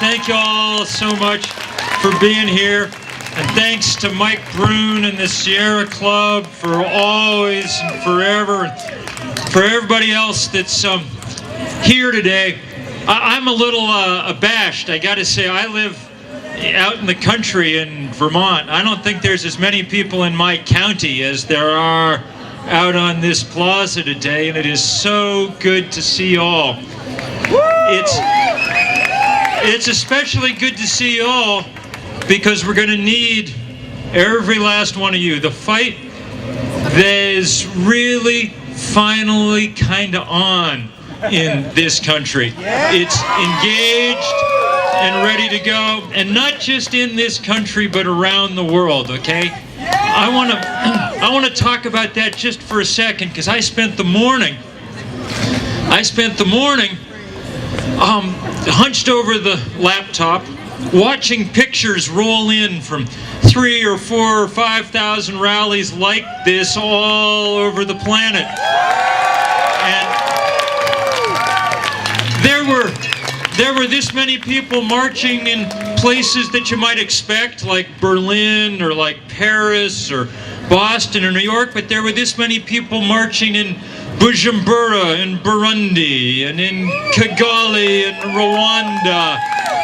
Thank you all so much for being here. And thanks to Mike Brune and the Sierra Club for always and forever. For everybody else that's here today. I'm a little abashed. I got to say, I live out in the country in Vermont. I don't think there's as many people in my county as there are out on this plaza today, and it is so good to see you all. It's especially good to see you all because we're going to need every last one of you. The fight is really finally kind of on in this country. It's engaged and ready to go, and not just in this country but around the world, okay? I want to talk about that just for a second, because I spent the morning hunched over the laptop watching pictures roll in from 3,000 or 4,000 or 5,000 rallies like this all over the planet. And there were this many people marching in places that you might expect, like Berlin or like Paris or Boston or New York, but there were this many people marching in Bujumbura in Burundi, and in Kigali in Rwanda,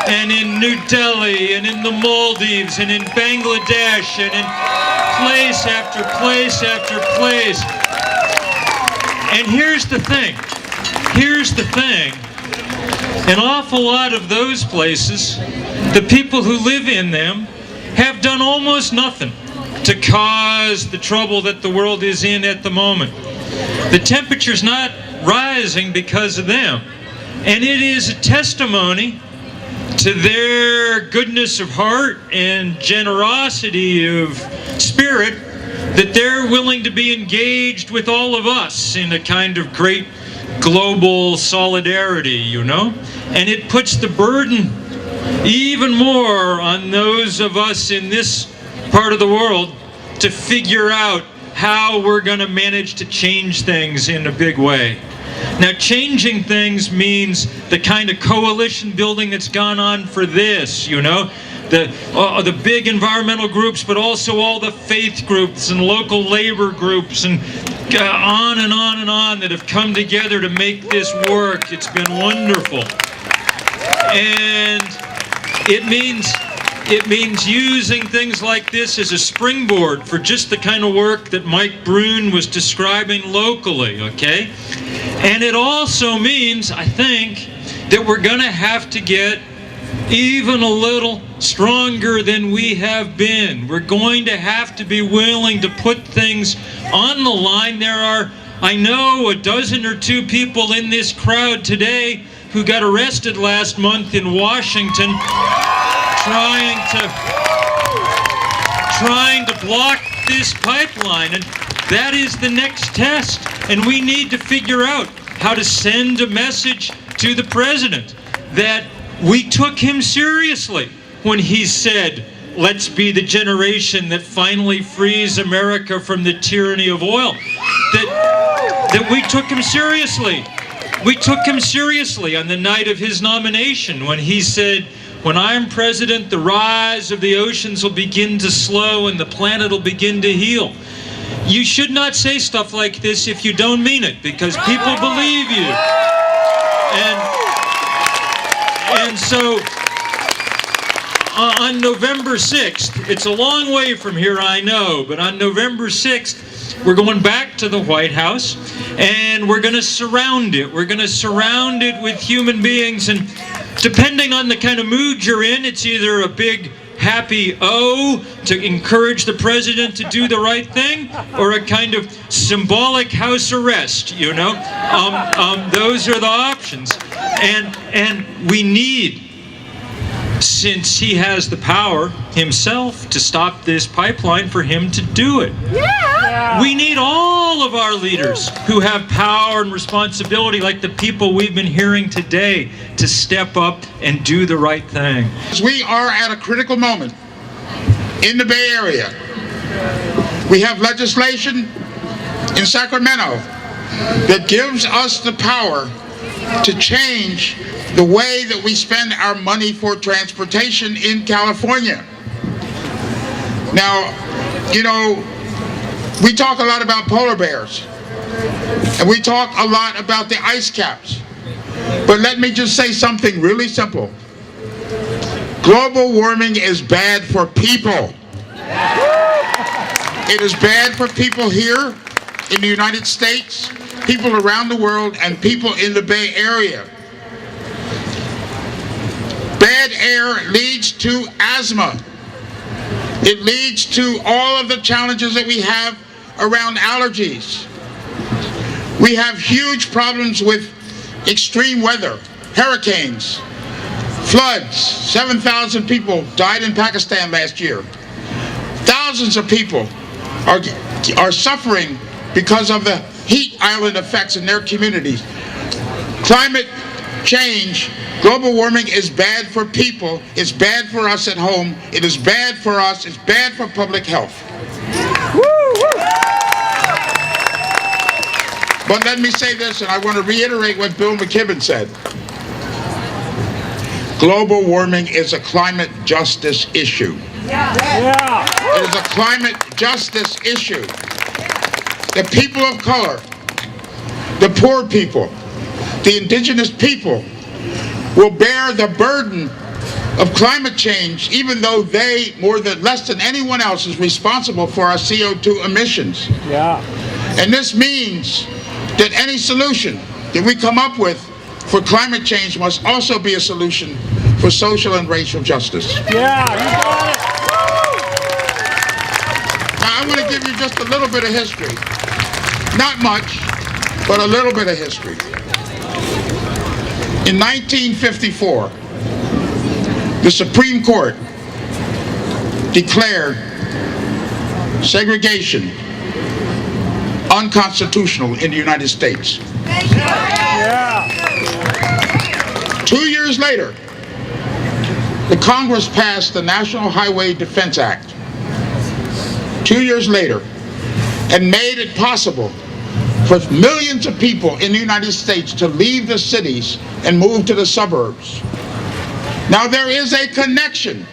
and in New Delhi, and in the Maldives, and in Bangladesh, and in place after place after place. And here's the thing. An awful lot of those places, the people who live in them, have done almost nothing to cause the trouble that the world is in at the moment. The temperature's not rising because of them. And it is a testimony to their goodness of heart and generosity of spirit that they're willing to be engaged with all of us in a kind of great global solidarity, you know? And it puts the burden even more on those of us in this part of the world to figure out how we're going to manage to change things in a big way. Now, changing things means the kind of coalition building that's gone on for this, you know, the big environmental groups, but also all the faith groups and local labor groups and on and on and on that have come together to make this work. It's been wonderful. And it means using things like this as a springboard for just the kind of work that Mike Brune was describing locally, okay? And it also means, I think, that we're going to have to get even a little stronger than we have been. We're going to have to be willing to put things on the line. There are, I know, a dozen or two people in this crowd today who got arrested last month in Washington trying to block this pipeline, and that is the next test. And we need to figure out how to send a message to the president that we took him seriously when he said, let's be the generation that finally frees America from the tyranny of oil. That we took him seriously. We took him seriously on the night of his nomination when he said, when I'm president, the rise of the oceans will begin to slow and the planet will begin to heal. You should not say stuff like this if you don't mean it, because people believe you. And so on November 6th, it's a long way from here, I know, but on November 6th, we're going back to the White House, and we're going to surround it. We're going to surround it with human beings, and depending on the kind of mood you're in, it's either a big happy O to encourage the president to do the right thing, or a kind of symbolic house arrest, you know? Those are the options. And we need, since he has the power himself to stop this pipeline, for him to do it. Yeah. We need all of our leaders who have power and responsibility, like the people we've been hearing today, to step up and do the right thing. We are at a critical moment in the Bay Area. We have legislation in Sacramento that gives us the power to change the way that we spend our money for transportation in California. Now, you know, we talk a lot about polar bears, and we talk a lot about the ice caps. But let me just say something really simple. Global warming is bad for people. It is bad for people here in the United States, people around the world, and people in the Bay Area. Bad air leads to asthma. It leads to all of the challenges that we have around allergies. We have huge problems with extreme weather, hurricanes, floods. 7,000 people died in Pakistan last year. Thousands of people are suffering because of the heat island effects in their communities. Climate change, global warming is bad for people. It's bad for us at home. It is bad for us. It's bad for public health. But let me say this, and I want to reiterate what Bill McKibben said. Global warming is a climate justice issue. It is a climate justice issue. The people of color, the poor people, the indigenous people will bear the burden of climate change, even though they, less than anyone else, is responsible for our CO2 emissions. And this means that any solution that we come up with for climate change must also be a solution for social and racial justice. Yeah, you got it. Now, I want to give you just a little bit of history. Not much, but a little bit of history. In 1954, the Supreme Court declared segregation unconstitutional in the United States. 2 years later, the Congress passed the National Highway Defense Act. 2 years later, and made it possible for millions of people in the United States to leave the cities and move to the suburbs. Now, there is a connection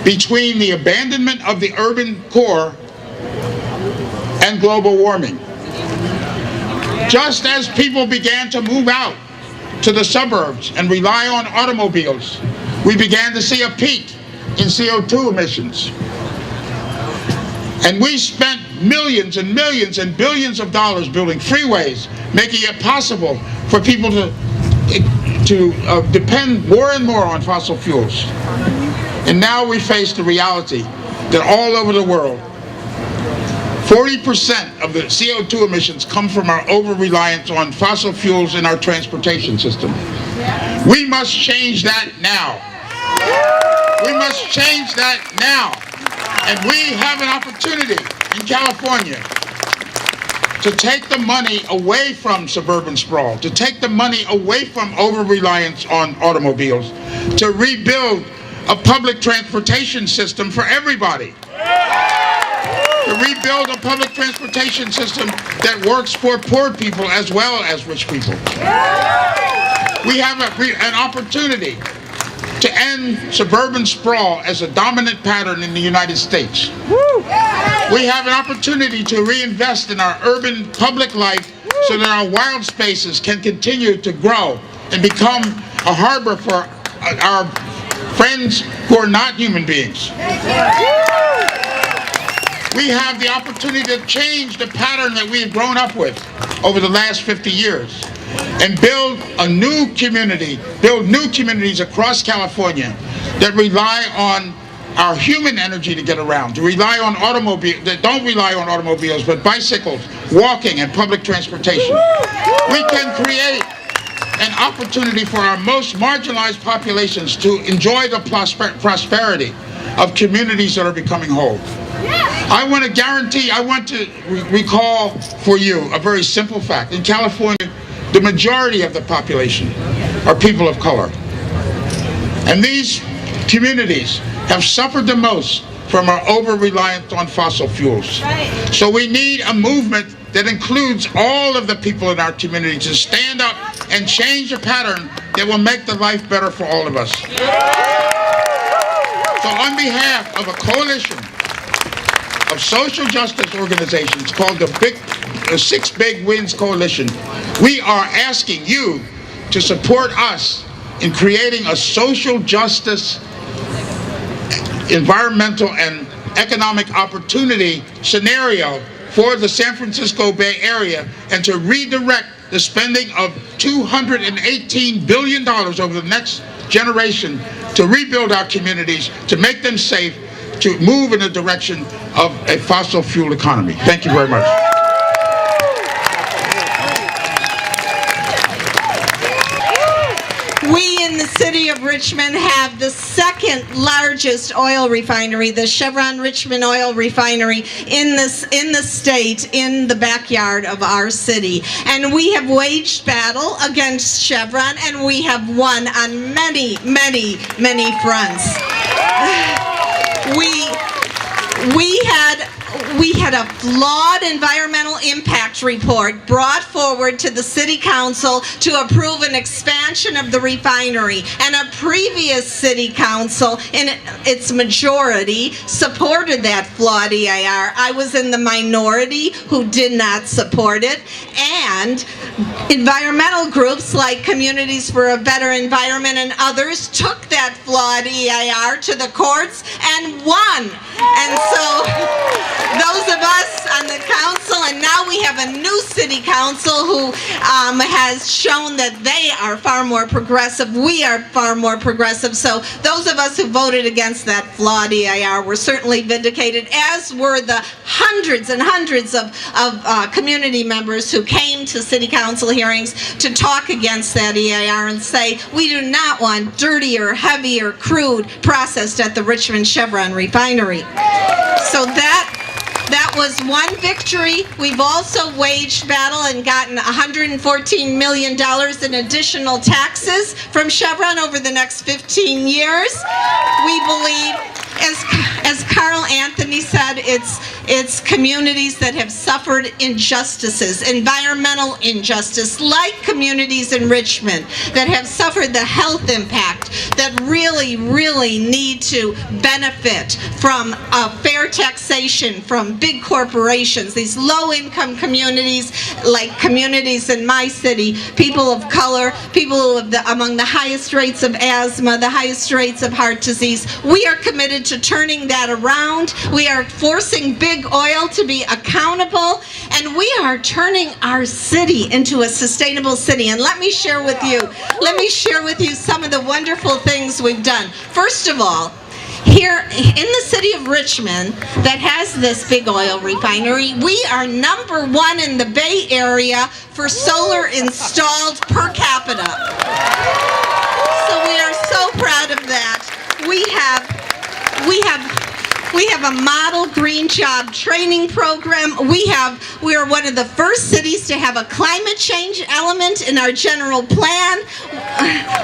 between the abandonment of the urban core and global warming. Just as people began to move out to the suburbs and rely on automobiles, we began to see a peak in CO2 emissions. And we spent millions and millions and billions of dollars building freeways, making it possible for people to depend more and more on fossil fuels. And now we face the reality that all over the world, 40% of the CO2 emissions come from our over-reliance on fossil fuels in our transportation system. We must change that now. We must change that now. And we have an opportunity in California to take the money away from suburban sprawl, to take the money away from over-reliance on automobiles, to rebuild a public transportation system for everybody. To rebuild a public transportation system that works for poor people as well as rich people. We have an opportunity to end suburban sprawl as a dominant pattern in the United States. We have an opportunity to reinvest in our urban public life so that our wild spaces can continue to grow and become a harbor for our friends who are not human beings. We have the opportunity to change the pattern that we have grown up with over the last 50 years and build a new community, build new communities across California that rely on our human energy to get around, to rely on automobiles, that don't rely on automobiles, but bicycles, walking, and public transportation. We can create an opportunity for our most marginalized populations to enjoy the prosperity of communities that are becoming whole. I want to recall for you a very simple fact. In California, the majority of the population are people of color. And these communities have suffered the most from our over-reliance on fossil fuels. So we need a movement that includes all of the people in our community to stand up and change a pattern that will make the life better for all of us. So on behalf of a coalition of social justice organizations called the Six Big Wins Coalition, we are asking you to support us in creating a social justice, environmental, and economic opportunity scenario for the San Francisco Bay Area, and to redirect the spending of $218 billion over the next generation to rebuild our communities, to make them safe, to move in the direction of a fossil fuel economy. Thank you very much. We in the city of Richmond have the second largest oil refinery, the Chevron Richmond Oil Refinery in the state, in the backyard of our city. And we have waged battle against Chevron, and we have won on many, many, many fronts. We had a flawed environmental impact report brought forward to the City Council to approve an expansion of the refinery, and a previous City Council, in its majority, supported that flawed EIR. I was in the minority who did not support it, and environmental groups like Communities for a Better Environment and others took that flawed EIR to the courts and won. And so those of us on the council, and now we have a new city council who has shown that they are far more progressive. We are far more progressive. So those of us who voted against that flawed EIR were certainly vindicated, as were the hundreds and hundreds of community members who came to city council hearings to talk against that EIR and say, we do not want dirtier, heavier crude processed at the Richmond Chevron refinery. So that was one victory. We've also waged battle and gotten $114 million in additional taxes from Chevron over the next 15 years. We believe, as Carl Anthony said, it's communities that have suffered injustices, environmental injustice, like communities in Richmond that have suffered the health impact, that really, really need to benefit from fair taxation from big corporations. These low-income communities, like communities in my city, people of color, people who have among the highest rates of asthma, the highest rates of heart disease. We are committed to turning that around. We are forcing big oil to be accountable, and we are turning our city into a sustainable city. And let me share with you some of the wonderful things we've done. First of all, here in the city of Richmond that has this big oil refinery, we are number one in the Bay Area for solar installed per capita. So we are so proud of that. We have a model green job training program. We are one of the first cities to have a climate change element in our general plan.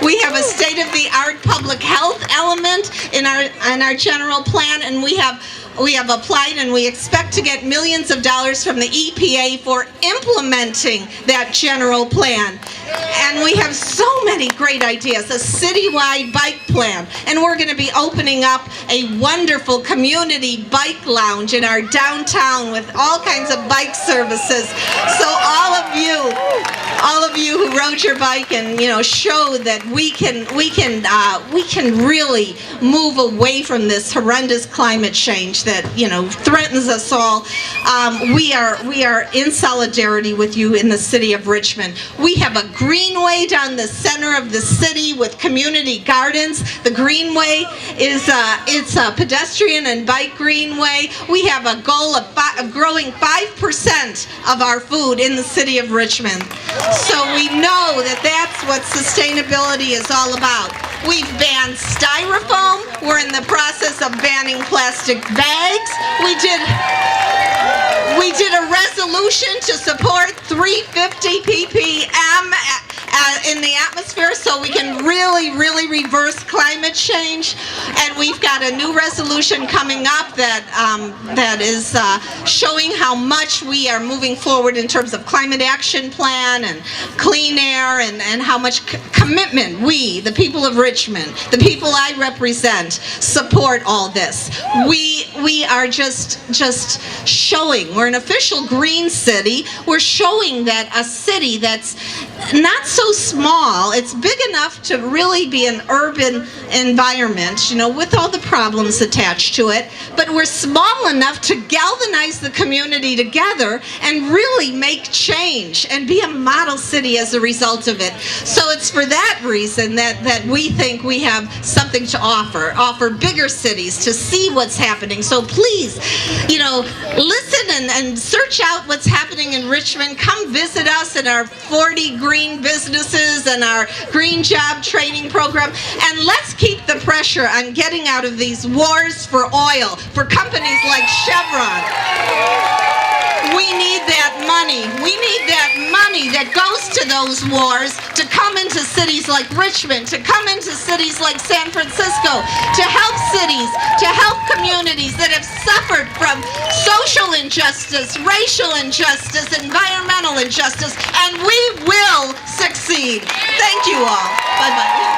We have a state-of-the-art public health element in our general plan, and we have applied, and we expect to get millions of dollars from the EPA for implementing that general plan. And we have so many great ideas, a citywide bike plan, and we're going to be opening up a wonderful community bike lounge in our downtown with all kinds of bike services. So all of you who rode your bike and show that we can really move away from this horrendous climate change that threatens us all. We are in solidarity with you in the city of Richmond. We have a greenway down the center of the city with community gardens. The greenway it's a pedestrian and bike greenway. We have a goal of growing 5% of our food in the city of Richmond. So we know that that's what sustainability is all about. We've banned styrofoam. We're in the process of banning plastic bags. We did a resolution to support 350 ppm in the atmosphere so we can really, really reverse climate change. And we've got a new resolution coming up that is showing how much we are moving forward in terms of climate action plan and clean air, and how much commitment we, the people of Richmond, the people I represent, support all this. We are just showing, we're an official green city. We're showing that a city that's not so small, it's big enough to really be an urban environment, with all the problems attached to it, but we're small enough to galvanize the community together and really make change and be a model city as a result of it. So it's for that reason that we think we have something to offer bigger cities to see what's happening. So please, listen and search out what's happening in Richmond. Come visit us in our 40 green businesses and our green job training program, and let's keep the pressure on getting out of these wars for oil for companies like Chevron. We need that money. We need that money that goes to those wars to come into cities like Richmond, to come into cities like San Francisco, to help cities, to help communities that have suffered from social injustice, racial injustice, environmental injustice, and we will succeed. Thank you all. Bye-bye.